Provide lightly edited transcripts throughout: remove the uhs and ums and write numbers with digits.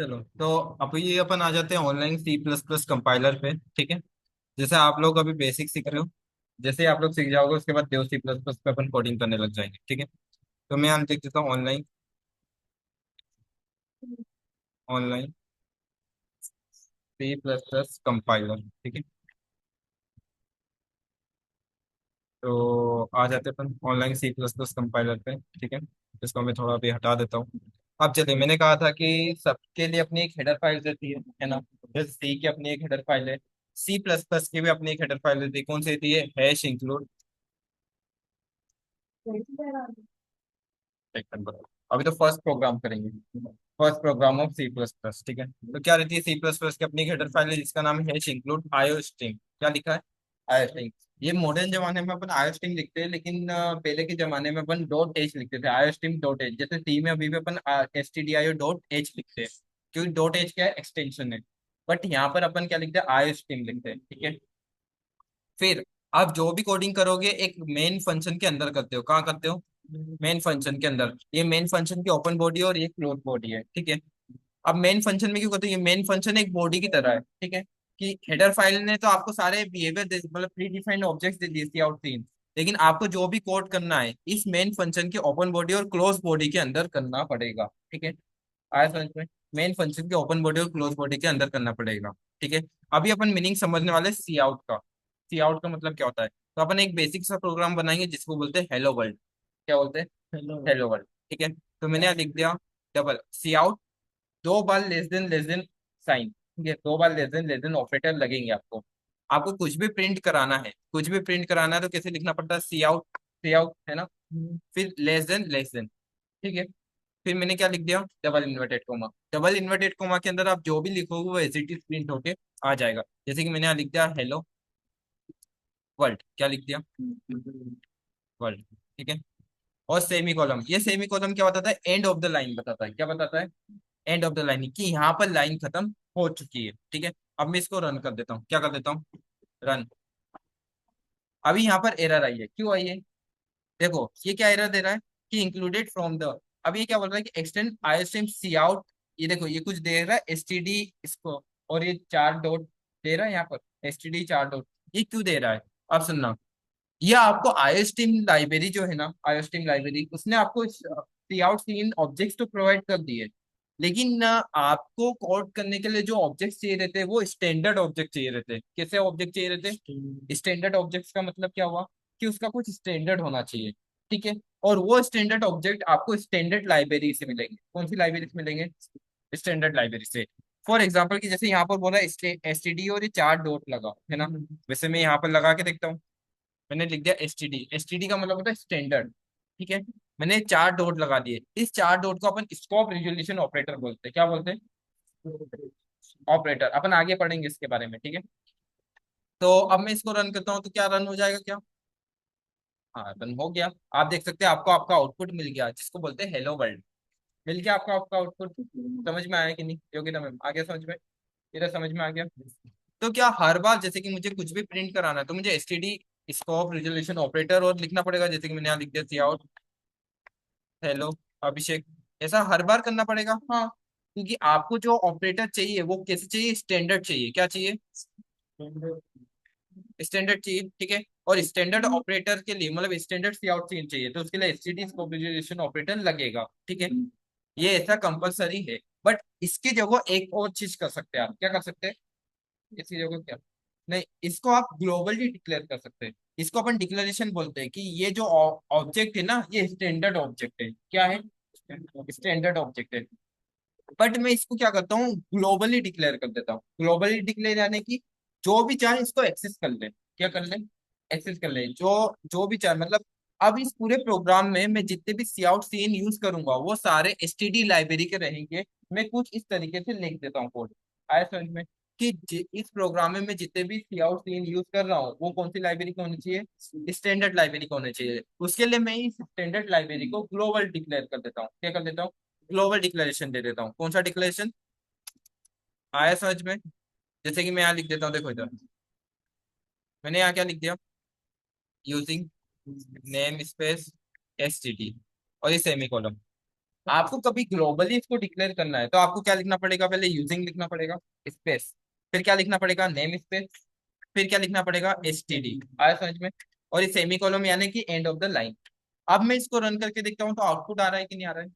चलो तो अब ये अपन आ जाते हैं online C plus plus compiler पे। ठीक है। जैसे आप लोग अभी बेसिक सीख रहे हो, जैसे ही आप लोग सीख जाओगे उसके बाद देव सी प्लस प्लस पे अपन कोडिंग करने लग जाएंगे। ठीक है। तो मैं यहाँ देख देता हूँ online, online C plus plus compiler. ठीक है। तो आ जाते हैं अपन online C plus plus compiler पे। ठीक है। इसको मैं थोड़ा अभी हटा देता हूँ। अब चलिए, मैंने कहा था कि सबके लिए अपनी एक हेडर फाइल रहती है ना। जैसे सी की अपनी एक हेडर फाइल है, सी प्लस प्लस की भी अपनी एक हेडर फाइल रहती है। कौन सी रहती है? Hash include. एक नंबर। अभी तो फर्स्ट प्रोग्राम करेंगे, first program of C plus plus. ठीक है। तो क्या रहती है सी प्लस प्लस की अपनी हेडर फाइल है जिसका नाम है हैश इंक्लूड आईओ स्ट्रिंग। क्या लिखा है? IO string. ये मॉडर्न जमाने में अपन आईओ स्ट्रिंग लिखते हैं, लेकिन पहले के जमाने में अपन डॉट एच लिखते थे। आईओ स्ट्रिंग डॉट एच, जैसे सी में अभी भी अपन S T D I O dot H लिखते हैं, क्योंकि डॉट एच क्या है? एक्सटेंशन है। बट यहाँ पर अपन क्या लिखते हैं? आईओ स्ट्रिंग लिखते हैं। ठीक है। फिर आप जो भी कोडिंग करोगे एक मेन फंक्शन के अंदर करते हो। कहाँ करते हो? मेन फंक्शन के अंदर। ये मेन फंक्शन की ओपन बॉडी और ये क्लोज बॉडी है। ठीक है। अब मेन फंक्शन में क्यों करते हो? ये मेन फंक्शन एक बॉडी की तरह है। ठीक है। कि हेडर फाइल ने तो आपको सारे बिहेवियर मतलब प्री डिफाइंड ऑब्जेक्ट्स दे दिए सी आउट तीन, लेकिन आपको जो भी कोड करना है इस मेन फंक्शन के ओपन बॉडी और क्लोज बॉडी के अंदर करना पड़ेगा। ठीक है। आया समझ में? मेन फंक्शन के ओपन बॉडी और क्लोज बॉडी के अंदर करना पड़ेगा। ठीक है। अभी अपन मीनिंग समझने वाले सी आउट का। सी आउट का मतलब क्या होता है? तो अपन एक बेसिक सा प्रोग्राम बनाएंगे जिसको बोलते हैं हेलो वर्ल्ड। क्या बोलते हैं? Hello world. ठीक है। तो मैंने यहाँ लिख दिया डबल सी आउट, दो बार लेस देन साइन। ठीक है। दो बार लेस देन ऑपरेटर लगेंगे आपको। आपको कुछ भी प्रिंट कराना है, कुछ भी प्रिंट कराना है तो कैसे लिखना पड़ता है? सी आउट है ना। फिर लेस देन। ठीक है। फिर मैंने क्या लिख दिया? Double inverted coma. Double inverted coma के अंदर आप जो भी लिखोगे वो एज इट इज प्रिंट होके आ जाएगा। जैसे कि मैंने यहाँ लिख दिया हेलो वर्ल्ड। क्या लिख दिया? वर्ल्ड। ठीक है। और सेमी कॉलम, ये सेमी कॉलम क्या बताता है? एंड ऑफ द लाइन बताता है। क्या बताता है? एंड ऑफ द लाइन, कि यहाँ पर लाइन खत्म हो चुकी है। ठीक है। अब मैं इसको रन कर देता हूँ। क्या कर देता हूँ? रन। अभी यहाँ पर एरर आई है। क्यों आई है? देखो ये क्या एरर दे रहा है कि इंक्लूडेड फ्रॉम द। अब ये क्या बोल रहा है कि एक्सटेंड आईएसएम सी आउट। ये देखो ये कुछ दे रहा है एसटीडी इसको, और ये चार डॉट दे रहा है यहाँ पर एसटीडी चार डॉट। ये क्यों दे रहा है? अब सुनना। ये आपको आईओस्टीम लाइब्रेरी जो है ना, आईओस्टीम लाइब्रेरी उसने आपको सी आउट सीन ऑब्जेक्ट्स तो प्रोवाइड कर दिए, लेकिन आपको कोड करने के लिए जो ऑब्जेक्ट्स चाहिए रहते हैं वो स्टैंडर्ड ऑब्जेक्ट चाहिए रहते हैं। कैसे ऑब्जेक्ट चाहिए रहते हैं? स्टैंडर्ड ऑब्जेक्ट्स का मतलब क्या हुआ? कि उसका कुछ स्टैंडर्ड होना चाहिए। ठीक है। और वो स्टैंडर्ड ऑब्जेक्ट आपको स्टैंडर्ड लाइब्रेरी से मिलेंगे। कौन सी लाइब्रेरी से मिलेंगे? स्टैंडर्ड लाइब्रेरी से। फॉर एग्जाम्पल कि जैसे यहाँ पर बोला एसटीडी और ये चार डॉट लगा है ना। वैसे मैं यहाँ पर लगा के देखता हूँ। मैंने लिख दिया एसटीडी। एसटीडी का मतलब होता है स्टैंडर्ड। ठीक है। मैंने चार डॉट लगा दिए। इस चार डॉट को अपन स्कोप रिजोल्यूशन ऑपरेटर बोलते हैं। क्या बोलते हैं? ऑपरेटर। अपन आगे पढ़ेंगे इसके बारे में। ठीक है। तो अब मैं इसको रन करता हूँ तो क्या रन हो जाएगा क्या? हाँ, रन हो गया। आप देख सकते हैं आपको आपका आउटपुट मिल गया जिसको बोलते हैं हेलो वर्ल्ड। मिल गया आपका आपका आउटपुट। समझ में आया कि नहीं योगिता मैम? आ गया समझ में? इधर समझ में आ गया? तो क्या हर बार जैसे कि मुझे कुछ भी प्रिंट कराना है तो मुझे एसटीडी स्कोप रिजोल्यूशन ऑपरेटर और लिखना पड़ेगा? जैसे कि मैंने यहाँ लिख दिया सी आउट हेलो अभिषेक। ऐसा हर बार करना पड़ेगा? हाँ। क्योंकि आपको जो ऑपरेटर चाहिए वो कैसे चाहिए? स्टैंडर्ड चाहिए। क्या चाहिए? स्टैंडर्ड चाहिए। ठीक है। और स्टैंडर्ड ऑपरेटर के लिए मतलब स्टैंडर्ड सी आउट सीन चाहिए तो उसके लिए एसटीडी स्कोप ऑपरेटर लगेगा। ठीक है। ये ऐसा कंपलसरी है। बट इसकी जगह एक और चीज कर सकते हैं आप। क्या कर सकते हैं? इसकी जगह क्या? नहीं, इसको आप ग्लोबली डिक्लेयर कर सकते हैं। इसको अपन डिक्लेरेशन बोलते हैं कि ये जो ऑब्जेक्ट है ना ये स्टैंडर्ड ऑब्जेक्ट है। क्या है? स्टैंडर्ड ऑब्जेक्ट है। बट मैं इसको क्या करता हूँ? ग्लोबली डिक्लेयर कर देता हूँ। ग्लोबली डिक्लेयर यानी कि जो भी चाहे इसको एक्सेस कर ले। क्या कर ले? एक्सेस कर ले। जो जो भी चाहे मतलब अब इस पूरे प्रोग्राम में मैं जितने भी सी आउट सीन यूज करूंगा वो सारे एसटीडी लाइब्रेरी के रहेंगे। मैं कुछ इस तरीके से लिख देता हूँ कोड। आया समझ में? कि इस प्रोग्राम में मैं जितने भी सी आउट सीन यूज कर रहा हूँ वो कौन सी लाइब्रेरी की होनी चाहिए? स्टैंडर्ड लाइब्रेरी की होनी चाहिए। उसके लिए मैं इस स्टैंडर्ड लाइब्रेरी को ग्लोबल डिक्लेयर कर देता हूँ। क्या कर देता हूँ? ग्लोबल डिक्लेरेशन दे देता हूँ। कौन सा डिक्लेरेशन? आया समझ में? जैसे कि मैं यहाँ लिख देता हूँ, देखो इधर मैंने यहाँ क्या लिख दिया? Using name space S T T और ये सेमी कॉलम। आपको कभी ग्लोबली इसको डिक्लेयर करना है तो आपको क्या लिखना पड़ेगा, पहले यूजिंग लिखना पड़ेगा, स्पेस, फिर क्या लिखना पड़ेगा, नेम स्पेस, फिर क्या लिखना पड़ेगा, एसटीडी। आया समझ में? और ये सेमी कॉलम यानी कि एंड ऑफ द लाइन। अब मैं इसको रन करके देखता हूँ तो आउटपुट आ रहा है कि नहीं आ रहा है?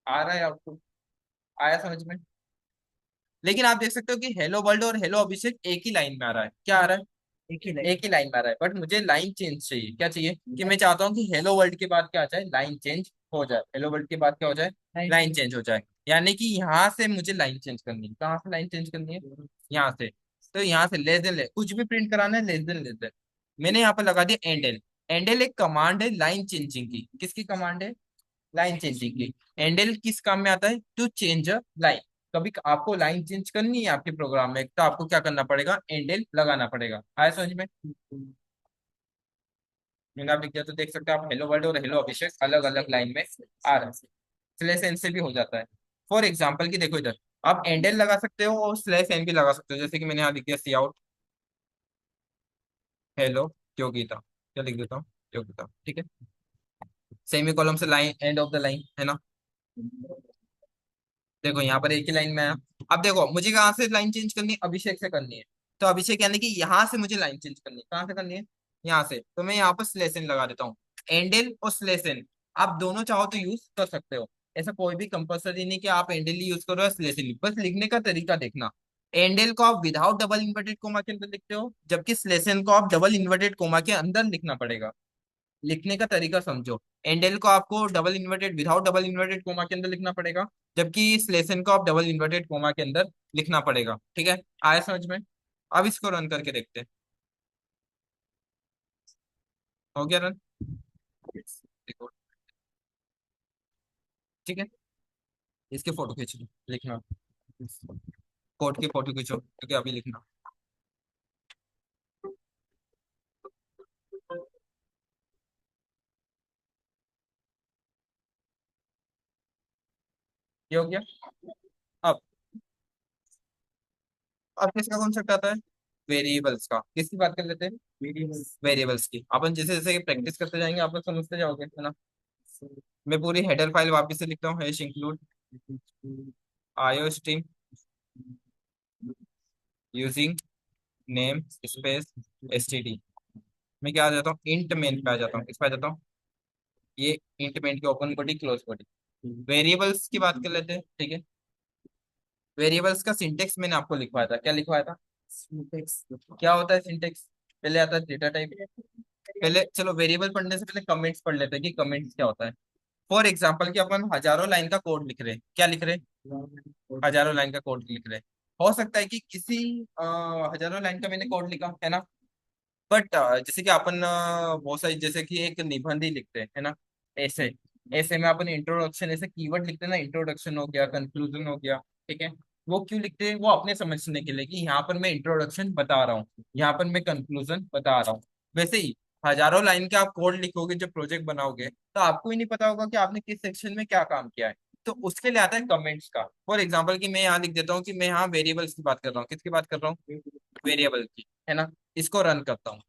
आ रहा है आउटपुट। आया समझ में? लेकिन आप देख सकते हो कि हेलो वर्ल्ड और हेलो अभिषेक एक ही लाइन में आ रहा है। क्या आ रहा है? एक ही लाइन में आ रहा है, बट मुझे लाइन चेंज चाहिए। क्या चाहिए? कि मैं चाहता हूँ कि हेलो वर्ल्ड के बाद क्या आ जाए, लाइन चेंज हो जाए। हेलो वर्ल्ड के बाद क्या हो जाए, लाइन चेंज हो जाए। यानी कि यहाँ से मुझे लाइन चेंज करनी है। कहाँ से लाइन चेंज करनी है? यहाँ से। तो यहाँ से लेस देन, कुछ भी प्रिंट कराना है, लेस देन। मैंने यहाँ पर लगा दिया एंडल। एंडल एक कमांड है लाइन चेंजिंग की। किसकी कमांड है? लाइन चेंजिंग की। एंडल किस काम में आता है? To change a line. कभी आपको लाइन चेंज करनी है आपके प्रोग्राम में तो आपको क्या करना पड़ेगा, एंडल लगाना पड़ेगा। आया समझ में? मैंने आप लिख दिया तो देख सकते हैं आप हेलो वर्ल्ड और हेलो अभिषेक अलग अलग लाइन में आ रहा है। स्लैश एन से भी हो जाता है। फॉर एग्जाम्पल की देखो इधर, आप एंडल लगा सकते हो और स्लैश एन भी लगा सकते हो। जैसे कि मैंने यहाँ लिख दिया सी आउट हेलो योगिता, क्या लिख देता हूँ, योगिता, ठीक है। सेमी कॉलम से line, end of the line, है ना? देखो यहाँ पर एक ही लाइन में आया। अब देखो मुझे कहाँ से लाइन चेंज करनी है, अभिषेक से करनी है। तो अभिषेक यानी कि यहाँ से मुझे लाइन चेंज करनी है। कहाँ से करनी है? यहाँ से। तो मैं यहाँ पर स्लेसन लगा देता हूँ। एंडल और स्लेसन आप दोनों चाहो तो यूज कर सकते हो। ऐसा कोई भी कंपलसरी नहीं कि आप एंडल ही यूज करो या स्लेसन। बस लिखने का तरीका देखना। एंडल को आप विदाउट डबल इन्वर्टेड कोमा के अंदर लिखते हो, जबकि स्लेसन को आप डबल इन्वर्टेड कोमा के अंदर लिखना पड़ेगा। लिखने का तरीका समझो। एंडल को आपको double inverted, without double inverted coma के अंदर लिखना पड़ेगा, जबकि स्लेसन को आप डबल इन्वर्टेड कोमा के अंदर लिखना पड़ेगा। ठीक है? आया समझ में? अब इसको रन करके देखते हैं। हो गया रन? देखो, ठीक है। इसके फोटो खींच लो, लिखना। कोड की फोटो खींचो क्योंकि अभी लिखना। ये हो गया। अब अब किसका कॉन्सेप्ट आता है? वेरिएबल्स का। किसकी बात कर लेते हैं? वेरिएबल्स की। अपन जैसे जैसे प्रैक्टिस करते जाएंगे आप लोग समझते जाओगे, है ना? मैं पूरी हेडर फाइल वापस से लिखता हूँ, hash include IO stream using name space STD. मैं क्या आ जाता हूँ, इंट मेन पे आ जाता हूँ। किस पे आ जाता हूँ? ये इंट मेन की open body close body. Variables की बात कर लेते हैं, ठीक है। वेरिएबल्स का सिंटेक्स मैंने आपको लिखवाया था। क्या लिखवाया था? सिंटेक्स क्या होता है? सिंटेक्स पहले आता है डेटा टाइप। पहले चलो वेरिएबल पढ़ने से पहले कमेंट्स पढ़ लेते हैं कि कमेंट्स क्या होता है। फॉर एग्जाम्पल कि अपन हजारों लाइन का कोड लिख रहे हैं। क्या लिख रहे हैं? हजारों लाइन का कोड लिख रहे हैं। हो सकता है कि किसी हजारों लाइन का मैंने कोड लिखा है ना, बट जैसे कि अपन बहुत सारी, जैसे कि एक निबंध ही लिखते हैं, है ना? ऐसे ऐसे में अपन इंट्रोडक्शन, ऐसे कीवर्ड लिखते हैं ना, इंट्रोडक्शन हो गया, कंक्लूजन हो गया, ठीक है। वो क्यों लिखते हैं? वो अपने समझने के लिए कि यहाँ पर मैं इंट्रोडक्शन बता रहा हूँ, यहाँ पर मैं कंक्लूजन बता रहा हूँ। वैसे ही हजारों लाइन के आप कोड लिखोगे, जब प्रोजेक्ट बनाओगे तो आपको ही नहीं पता होगा कि आपने किस सेक्शन में क्या काम किया है। तो उसके लिए आता है कमेंट्स का। फॉर एग्जाम्पल कि मैं यहाँ लिख देता हूँ कि मैं यहाँ वेरिएबल्स की बात कर रहा हूँ। किसकी बात कर रहा हूँ? वेरिएबल की, है ना? इसको रन करता हूँ।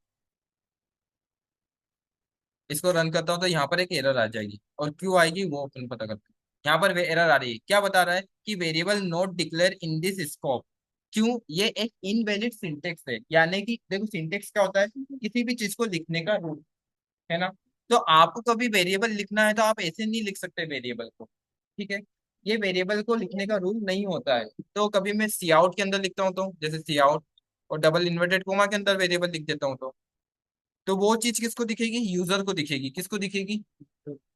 इसको रन करता हूँ तो यहाँ पर एक एरर आ जाएगी, और क्यों आएगी वो अपन पता करते हैं। यहाँ पर एरर आ रही है, क्या बता रहा है कि variable not declare in this scope. क्यों? ये एक इनवैलिड सिंटेक्स है। यानी कि देखो सिंटेक्स क्या होता है, किसी भी चीज को लिखने का रूल, है ना? तो आपको कभी वेरिएबल लिखना है तो आप ऐसे नहीं लिख सकते वेरिएबल को, ठीक है। ये वेरिएबल को लिखने का रूल नहीं होता है। तो कभी मैं सी आउट के अंदर लिखता हूँ तो जैसे सी आउट, और डबल इन्वर्टेड कोमा के अंदर वेरिएबल लिख देता हूँ तो वो चीज किसको दिखेगी? यूजर को दिखेगी। किसको दिखेगी?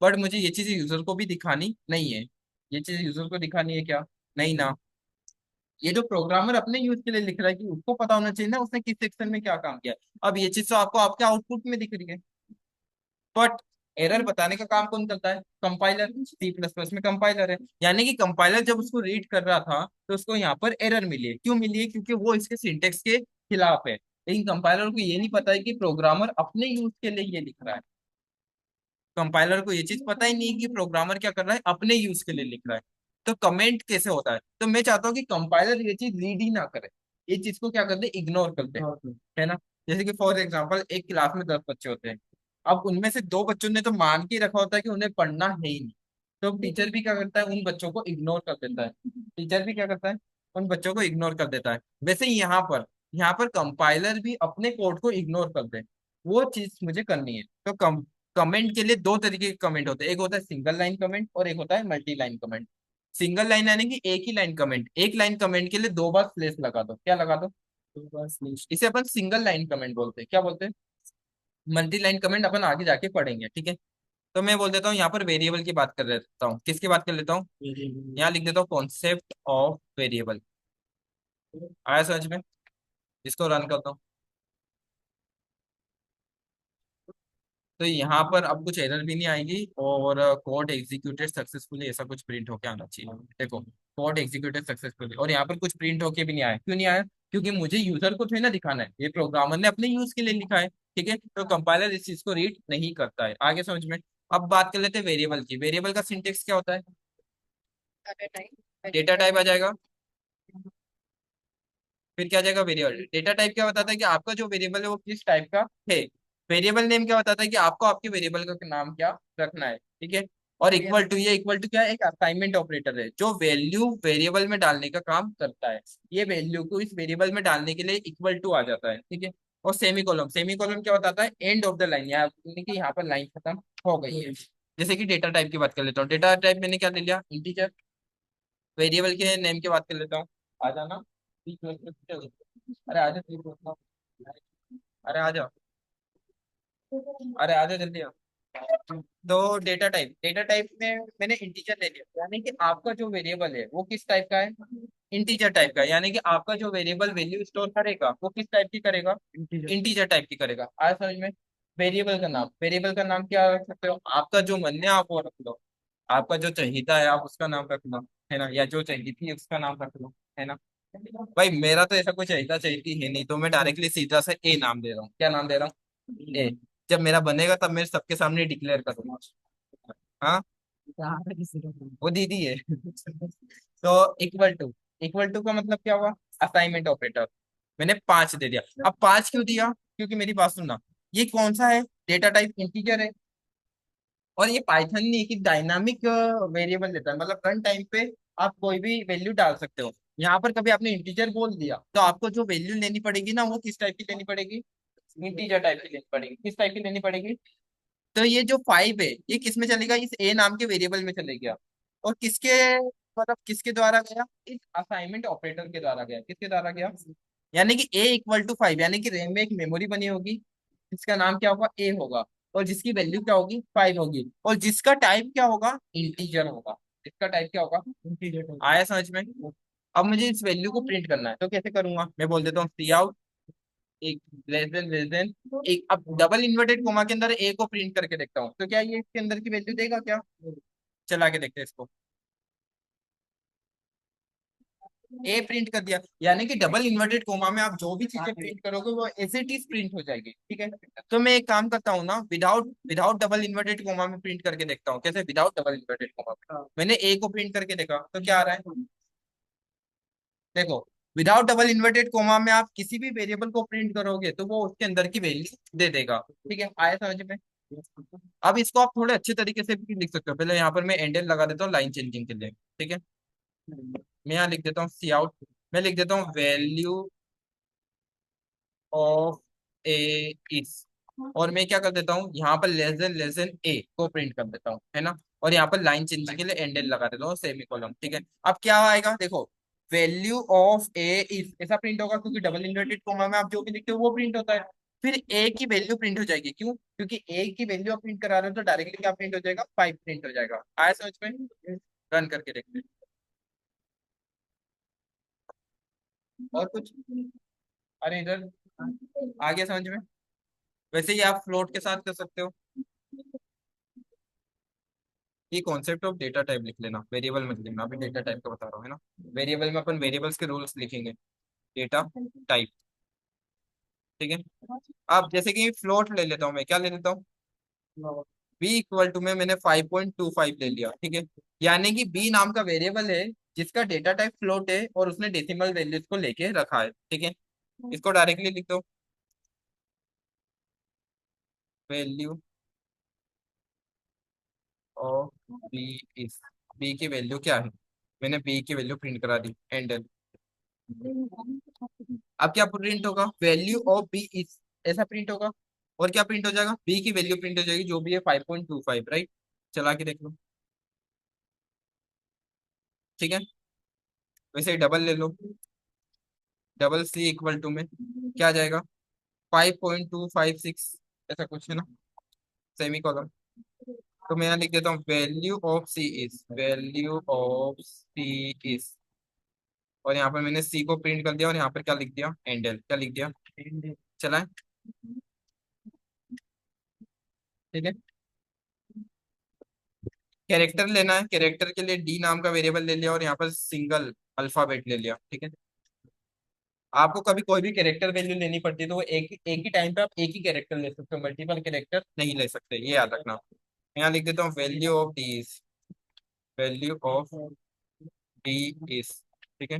बट मुझे ये चीज यूजर को भी दिखानी नहीं है। ये चीज यूजर को दिखानी है क्या? नहीं ना। ये जो प्रोग्रामर अपने यूज के लिए लिख रहा है कि उसको पता होना चाहिए ना उसने किस सेक्शन में क्या काम किया। अब ये चीज तो आपको आपके आउटपुट में दिख रही है, बट एरर बताने का काम कौन करता है? कंपाइलर। सी प्लस प्लस में कंपाइलर है। यानी कि कंपाइलर जब उसको रीड कर रहा था तो उसको यहाँ पर एरर मिली है। क्यों मिली है? क्योंकि वो इसके सिंटेक्स के खिलाफ है। लेकिन कंपाइलर को ये नहीं पता है कि प्रोग्रामर अपने यूज के लिए ये लिख रहा है। कंपाइलर को ये चीज पता ही नहीं कि प्रोग्रामर क्या कर रहा है, अपने यूज के लिए लिख रहा है। तो कमेंट कैसे होता है? तो मैं चाहता हूँ कि कंपाइलर ये चीज रीड ही ना करे, ये चीज को क्या करते, इग्नोर करते हैं, है ना? जैसे कि फॉर एग्जाम्पल एक क्लास में 10 बच्चे होते हैं। अब उनमें से दो बच्चों ने तो मान के रखा होता है कि उन्हें पढ़ना है ही नहीं। तो टीचर भी क्या करता है, उन बच्चों को इग्नोर कर देता है। टीचर भी क्या करता है, उन बच्चों को इग्नोर कर देता है। वैसे ही यहाँ पर कंपाइलर भी अपने कोड को इग्नोर कर दे, वो चीज मुझे करनी है। तो कमेंट के लिए दो तरीके के कमेंट होते हैं, एक होता है सिंगल लाइन कमेंट और एक होता है multi line comment. Single line यानी कि एक ही लाइन कमेंट, एक लाइन कमेंट के लिए दो बार स्लेश लगा दो, क्या लगा दो, दो बार स्लेश। इसे अपन सिंगल लाइन कमेंट बोलते हैं, क्या बोलते हैं, मल्टी लाइन कमेंट अपन आगे जाके पढ़ेंगे, ठीक है। तो मैं बोल देता हूँ यहाँ पर वेरिएबल की बात कर लेता हूँ, किसकी बात कर लेता हूँ, यहाँ लिख देता हूँ कॉन्सेप्ट ऑफ वेरिएबल। आया समझ में, इसको रन करता हूँ। तो यहाँ पर अब कुछ एरर भी नहीं आएगी और कोड एग्जीक्यूटेड सक्सेसफुली ऐसा कुछ प्रिंट होके आना चाहिए। देखो, कोड एग्जीक्यूटेड सक्सेसफुली, और यहाँ पर कुछ प्रिंट होके भी नहीं आया, क्यों नहीं आया, क्योंकि मुझे यूजर को थोड़ी ना दिखाना है, ये प्रोग्रामर ने अपने यूज के लिए लिखा है, ठीक है। तो कंपाइलर इस चीज को रीड नहीं करता है, आगे समझ में। अब बात कर लेते हैं वेरिएबल की। वेरिएबल का सिंटेक्स क्या होता है, डेटा टाइप आ जाएगा, फिर क्या आ जाएगा वेरिएबल। डेटा टाइप क्या बताता है कि आपका जो वेरिएबल है वो किस टाइप का है। वेरिएबल नेम क्या बताता है कि आपको आपके वेरिएबल का नाम क्या रखना है, ठीक है। और इक्वल टू, ये इक्वल टू क्या है, एक असाइनमेंट ऑपरेटर है जो वैल्यू वेरिएबल में डालने का काम करता है। ये वैल्यू को इस वेरिएबल में डालने के लिए इक्वल टू आ जाता है, ठीक है। और सेमी कॉलम, सेमी कॉलम क्या बताता है, एंड ऑफ द लाइन, यानी कि यहाँ पर लाइन खत्म हो गई है। जैसे कि डेटा टाइप की बात कर लेता हूँ, डेटा टाइप मैंने क्या ले लिया, इंटीजर। वेरिएबल के नेम की बात कर लेता हूँ, आ जाना। अरे आ जाओ, अरे आ जाओ, अरे आ जाओ जल्दी आओ। तो डेटा टाइप में मैंने इंटीजर ले लिया, यानी कि आपका जो वेरिएबल है वो किस टाइप का है, इंटीजर टाइप का है। यानी कि आपका जो वेरिएबल वैल्यू स्टोर करेगा वो किस टाइप की करेगा, इंटीजर टाइप की करेगा। आज समझ में। वेरिएबल का नाम क्या रख सकते हो, आपका जो मन है आप वो रख लो। आपका जो चहेता है आप उसका नाम रख लो, है ना, या जो चहेती है उसका नाम रख लो, है ना। भाई मेरा तो ऐसा कुछ चहेता चहेती है नहीं, तो मैं डायरेक्टली सीधा से ए नाम दे रहा हूँ, क्या नाम दे रहा हूँ, ए। जब मेरा बनेगा तब मैं सबके सामने डिक्लेयर करूंगा। हाँ, वो दीदी है। तो इक्वल टू का मतलब क्या हुआ, असाइनमेंट ऑपरेटर। मैंने 5 दे दिया। अब 5 क्यों दिया, क्योंकि मेरी बात सुनना, ये कौन सा है, डेटा टाइप इंटीजर है। और ये पाइथन ने एक डायनामिक वेरिएबल देता है, मतलब रन टाइम पे आप कोई भी वैल्यू डाल सकते हो। यहाँ पर कभी आपने इंटीजर बोल दिया तो आपको जो वैल्यू लेनी पड़ेगी ना वो किस टाइप की लेनी पड़ेगी, इंटीजर टाइप की लेनी पड़ेगी। किस टाइप की लेनी पड़ेगी, तो ये जो 5 है ये किस में चलेगा, इस ए नाम के वेरिएबल में चले गया। और किसके, मतलब किसके द्वारा गया, इस असाइनमेंट ऑपरेटर के द्वारा गया, किसके द्वारा गया, यानी कि ए इक्वल टू 5, यानी कि रैम में एक मेमोरी बनी होगी जिसका नाम क्या होगा, ए होगा। और जिसकी वैल्यू क्या होगी, 5 होगी, और जिसका टाइप क्या होगा, इंटीजर होगा। जिसका टाइप क्या होगा, इंटीजर। आया समझ में। अब मुझे इस वैल्यू को प्रिंट करना है, तो कैसे करूंगा, मैं बोल देता हूँ सी आउट, एक लेस देन एक। अब डबल इन्वर्टेड कोमा के अंदर ए को प्रिंट करके देखता हूँ, तो क्या ये इसके अंदर की वैल्यू देगा क्या, चला के देखते हैं इसको। ए प्रिंट कर दिया, यानी कि डबल इन्वर्टेड कोमा में आप जो भी चीजें प्रिंट करोगे वो एज इट इज प्रिंट हो जाएगी, ठीक है। तो मैं एक काम करता हूँ ना, without without double inverted coma में प्रिंट करके देखता हूँ, कैसे, विदाउट डबल इन्वर्टेड कोमा में मैंने ए को प्रिंट करके देखा तो क्या आ रहा है, देखो। विदाउट डबल इन्वर्टेड कोमा में आप किसी भी वेरिएबल को प्रिंट करोगे तो वो उसके अंदर की वैल्यू दे देगा, ठीक है। आया समझ में। अब इसको आप थोड़े अच्छे तरीके से भी लिख सकते हो, पहले यहाँ पर मैं एंडल लगा देता हूँ लाइन चेंजिंग के लिए, ठीक है। मैं यहाँ लिख देता हूँ सी आउट, मैं लिख देता हूँ वैल्यू ऑफ ए इज, और मैं क्या कर देता हूँ यहाँ पर लेस देन ए को प्रिंट कर देता हूँ, है ना। और यहाँ पर लाइन चेंजिंग के लिए एंडल लगा देता हूँ सेमी कॉलम, ठीक है। अब क्या आएगा देखो, वैल्यू ऑफ ए इज ऐसा प्रिंट होगा क्योंकि डबल इन्वर्टेड कोमा में आप जो भी लिखते हो वो प्रिंट होता है। फिर ए की वैल्यू प्रिंट हो जाएगी, क्यों, क्योंकि ए की वैल्यू आप प्रिंट करा रहे हो तो डायरेक्टली क्या प्रिंट हो जाएगा, 5 प्रिंट हो जाएगा। आया समझ में, रन करके देखते हैं। और कुछ, अरे इधर आ गया समझ में। वैसे ही आप फ्लोट के साथ कर सकते हो। ये कॉन्सेप्ट ऑफ डेटा टाइप लिख लेना, वेरिएबल मत लिखना, अभी डेटा टाइप का बता रहा हूँ, है ना। वेरिएबल में अपन वेरिएबल्स के रूल्स लिखेंगे, डेटा टाइप, ठीक है। अब जैसे कि फ्लोट ले लेता हूँ, मैं क्या ले लेता हूँ, बी इक्वल टू में मैंने 5.25 ले लिया, ठीक है। यानी कि बी नाम का वेरिएबल है जिसका डेटा टाइप फ्लोट है और उसने डेसिमल वैल्यूज को लेके रखा है, ठीक है। इसको डायरेक्टली लिख दो, value of B is, B की वैल्यू क्या है, मैंने बी की वैल्यू प्रिंट करा दी, एंड अब क्या प्रिंट होगा, वैल्यू ऑफ बी इज, ऐसा प्रिंट होगा। और क्या प्रिंट हो जाएगा, बी की वैल्यू प्रिंट हो जाएगी जो भी है 5.25, राइट। चला के देख लो, ठीक है। वैसे ही डबल ले लो, डबल सी इक्वल टू में क्या आ जाएगा, 5.256, ऐसा कुछ है ना, सेमी कॉलम। तो मैं यहाँ लिख देता हूँ value of C is, value of C is, और यहाँ पर मैंने सी को प्रिंट कर दिया, और यहाँ पर क्या लिख दिया, एंडल, क्या लिख दिया, चला है, ठीक है। कैरेक्टर लेना है, कैरेक्टर के लिए डी नाम का वेरिएबल ले लिया, और यहाँ पर सिंगल अल्फाबेट ले लिया, ठीक है। आपको कभी कोई भी कैरेक्टर वैल्यू लेनी पड़ती है तो वो एक ही टाइम पे आप एक ही कैरेक्टर ले सकते हो, मल्टीपल कैरेक्टर नहीं ले सकते, ये याद रखना। मैं यहाँ लिख देता हूँ value of D is, value of D is, ठीक है,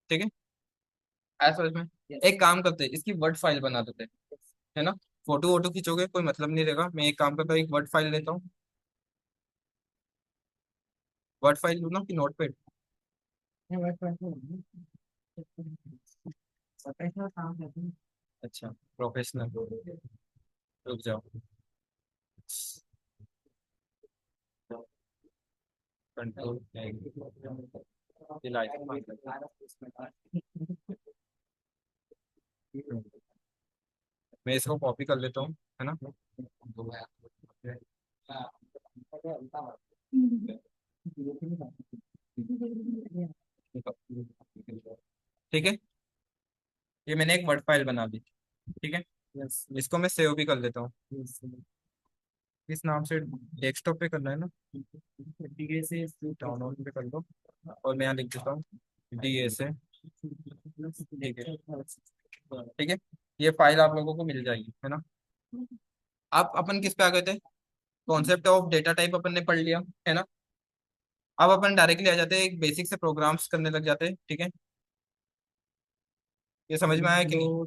ठीक है। आया समझ में। एक काम करते हैं, इसकी वर्ड फाइल बना देते हैं, है ना। फोटो वोटो खींचोगे कोई मतलब नहीं रहेगा, मैं एक काम करता हूँ, एक वर्ड फाइल लेता हूँ। वर्ड फाइल लूँ ना कि नोट पैड। अच्छा, प्रोफेशनल, रुक जाओ, कंट्रोल, मैं इसको कॉपी कर लेता हूँ, है ना। ठीक है, ये मैंने एक वर्ड फाइल बना दी, ठीक है। इसको मैं सेव भी कर लेता हूँ, इस नाम से डेस्कटॉप पे करना है ना, डी से डाउनलोड पे कर लो, और मैं यहाँ लिख देता हूँ डी से, ठीक है, ठीक है। ये फाइल आप लोगों को मिल जाएगी, है ना। अब अपन किस पे आ गए थे, कॉन्सेप्ट ऑफ डेटा टाइप अपन ने पढ़ लिया, है ना। अब अपन डायरेक्टली आ जाते हैं, एक बेसिक से प्रोग्राम्स करने लग जाते हैं, ठीक है। ये समझ में आया कि नहीं,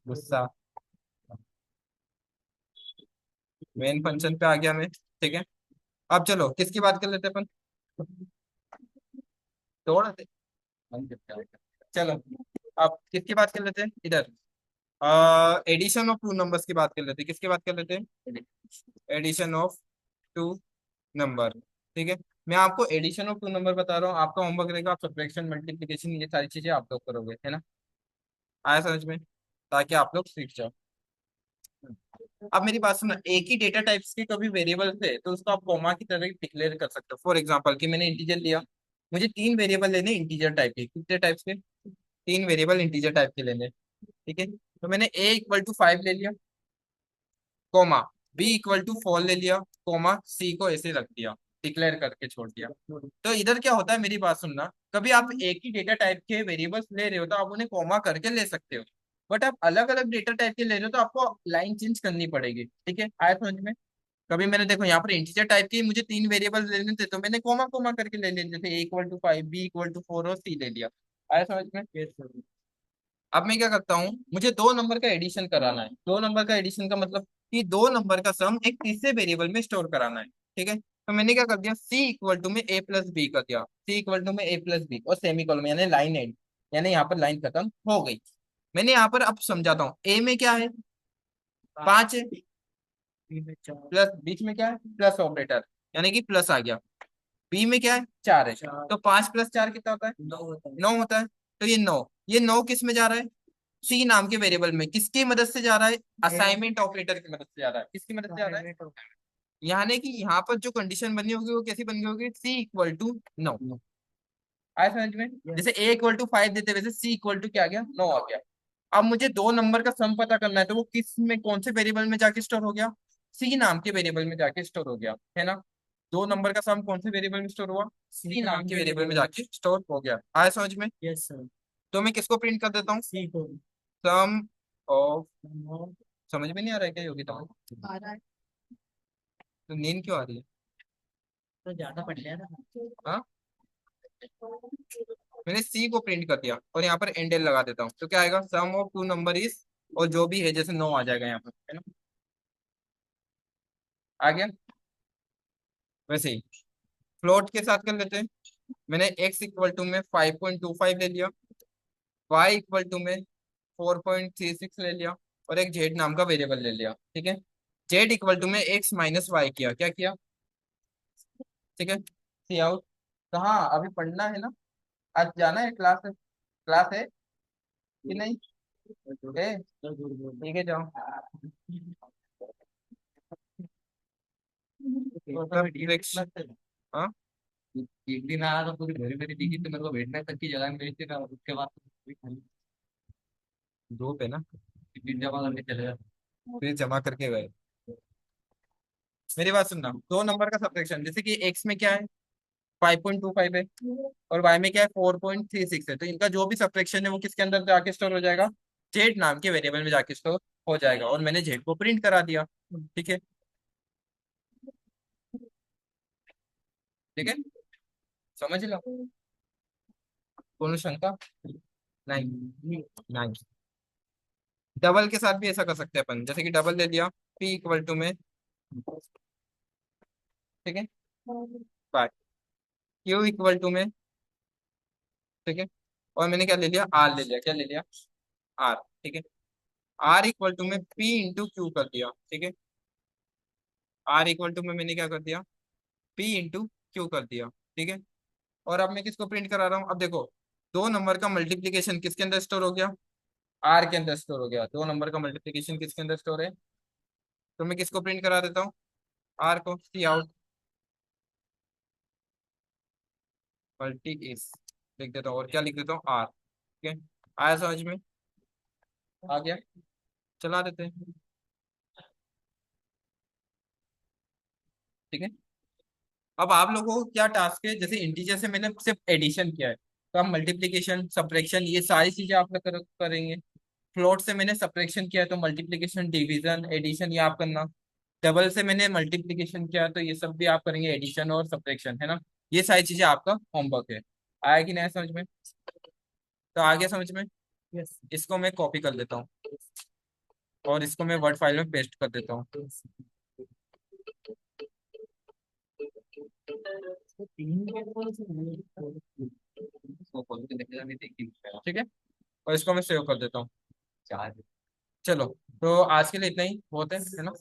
गुस्सा, मेन फंक्शन पे आ गया मैं, ठीक है। अब चलो किसकी बात कर लेते हैं अपन, तोड़ दे। चलो, अब किसकी बात कर लेते हैं इधर, एडिशन ऑफ टू नंबर्स की बात कर लेते हैं, किसकी बात कर लेते हैं, एडिशन ऑफ टू नंबर, ठीक है। मैं आपको एडिशन ऑफ टू नंबर बता रहा हूँ, आपका होमवर्क रहेगा, आप सब्ट्रैक्शन मल्टीप्लिकेशन ये सारी चीजें आप लोग करोगे, है ना। आया समझ में, ताकि आप लोग सीख जाओ। अब मेरी बात सुनो, एक ही डेटा टाइप्स के कभी वेरिएबल थे तो उसको आप कॉमा की तरह डिक्लेयर कर सकते हो। फॉर एग्जांपल कि मैंने इंटीजर लिया, मुझे तीन वेरिएबल लेने इंटीजर टाइप के, कितने टाइप्स के, तीन वेरिएबल इंटीजर टाइप के लेने, ठीक है। तो मैंने a इक्वल टू 5 ले लिया, कोमा b इक्वल टू 4 ले लिया, कोमा c को ऐसे रख दिया, डिक्लेयर करके छोड़ दिया। तो इधर क्या होता है, मेरी बात सुनना, कभी आप एक ही डेटा टाइप के वेरिएबल्स ले रहे हो तो आप उन्हें कॉमा करके ले सकते हो, बट आप अलग अलग डेटा टाइप के ले रहे हो तो आपको लाइन चेंज करनी पड़ेगी, ठीक है। आया समझ में। कभी मैंने देखो यहाँ पर इंटीजर टाइप के मुझे तीन वेरिएबल लेने थे तो मैंने कोमा कोमा करके ले लिए, जैसे a equal to 5, b equal to 4 और c ले लिया। आया समझ में। अब मैं क्या करता हूँ, मुझे दो नंबर का एडिशन कराना है, दो नंबर का एडिशन का मतलब कि दो नंबर का सम एक तीसरे वेरिएबल में स्टोर कराना है, ठीक है। तो मैंने क्या कर दिया, c इक्वल टू में a प्लस बी कर दिया, c इक्वल टू में a प्लस बी और सेमी कॉलम, यानी लाइन एंड, यानी यहाँ पर लाइन खत्म हो गई। मैंने यहाँ पर अब समझाता हूँ, a में क्या है, 5 है, प्लस बीच में क्या है, प्लस ऑपरेटर, यानी कि प्लस आ गया, बी में क्या है, 4 है, तो 5 + 4 कितना होता है, 9 होता है। तो ये नौ किस में जा रहा है, सी नाम के वेरिएबल में, किसकी मदद से जा रहा है, असाइनमेंट ऑपरेटर की मदद से जा रहा है, किसकी मदद से जा रहा है, यानी कि यहाँ पर जो कंडीशन बनी होगी वो कैसी बनी होगी, सी इक्वल टू 9। आया समझ में, जैसे a इक्वल टू 5 देते वैसे c इक्वल टू क्या आ गया, 9 आ गया। अब मुझे दो नंबर का सम पता करना है तो वो किस में, कौन से वेरिएबल में जाके स्टोर हो गया, सी नाम के वेरिएबल में जाके स्टोर हो गया, है ना। दो नंबर का सम कौन से वेरिएबल में स्टोर हुआ, सी नाम के वेरिएबल में जाके स्टोर हो गया। आया समझ में। Yes sir. तो मैं किसको प्रिंट कर देता हूँ, सी को, सम ऑफ, समझ में नहीं आ रहा है क्या योगी तुम्हें, आ रहा है। तो नींद क्यों आ रही है, तो ज्यादा पढ़ लिया ना। हाँ, मैंने सी को प्रिंट कर दिया और यहाँ पर एंड लगा देता हूँ, तो क्या आएगा, सम ऑफ टू नंबर इज, और जो भी है जैसे 9 आ जाएगा यहाँ पर, है ना। आ गया। वैसे ही फ्लोट के साथ कर लेते हैं। मैंने एक्स इक्वल टू में 5.25 ले लिया, वाई इक्वल टू में 4.36 ले लिया, और एक जेड नाम का वेरिएबल ले लिया, ठीक है। जेड इक्वल टू में एक्स माइनस वाई किया, क्या किया, ठीक है। सी आउट। कहाँ अभी पढ़ना है ना, आज जाना है क्लास, क्लास है कि नहीं है, ठीक है जाओ। मतलब हाँ, एक दिन आया तो पूरी भरी भरी दिखी, तो मेरे को बैठने तक की जगह नहीं मिली थी ना, उसके बाद दो पे ना, फिर जमा करके चले गए, फिर जमा करके गए। मेरी बात सुनना, दो नंबर का सब्ट्रैक्शन, जैसे कि एक्स में क्या है 5.25 है, और वाई में क्या है 4.36 है, तो इनका जो भी सब्ट्रैक्शन है वो किसके अंदर जाके स्टोर हो जाएगा, जेड नाम के वेरिएबल में जाके स्टोर हो जाएगा, और मैंने जेड को प्रिंट करा दिया, ठीक है। ठीक है, समझ लो, कोनो शंका नहीं, नहीं। डबल के साथ भी ऐसा कर सकते हैं अपन, जैसे कि डबल ले लिया, पी इक्वल टू में, ठीक है, बाय, क्यू इक्वल टू में, ठीक है, और मैंने क्या ले लिया, आर ले लिया, क्या ले लिया, आर, ठीक है। आर इक्वल टू में पी इंटू क्यू कर दिया, ठीक है। आर इक्वल टू में मैंने क्या कर दिया, पी इंटू क्यू कर दिया, ठीक है। और अब मैं किसको प्रिंट करा रहा हूँ, अब देखो, दो नंबर का मल्टीप्लीकेशन किसके अंदर स्टोर हो गया, आर के अंदर स्टोर हो गया, दो नंबर का मल्टीप्लीकेशन किसके अंदर स्टोर है, तो मैं किसको प्रिंट करा देता हूँ, आर को, सी आउट, मल्टी इज लिख देता हूँ, और क्या लिख देता हूँ, आर, ठीक है। आया समझ में, आ गया, चला देते हैं, ठीक है। अब आप लोगों को क्या टास्क है, जैसे इंटीजर से मैंने सिर्फ एडिशन किया है, तो हम मल्टीप्लीकेशन सब्ट्रैक्शन ये सारी चीजें आप लोग करेंगे। फ्लोट से मैंने सब्ट्रैक्शन किया है, तो मल्टीप्लीकेशन डिवीजन एडिशन ये आप करना। डबल से मैंने मल्टीप्लीकेशन किया, तो ये सब भी आप करेंगे, एडिशन और सब्ट्रैक्शन, है ना। ये सारी चीजें आपका होमवर्क है। आया कि नहीं समझ में, तो आ गया समझ में। यस, इसको मैं कॉपी कर लेता हूँ, और इसको मैं वर्ड फाइल में पेस्ट कर देता हूँ, ठीक है। और इसको मैं सेव कर देता हूँ। चलो, तो आज के लिए इतना ही बहुत है ना।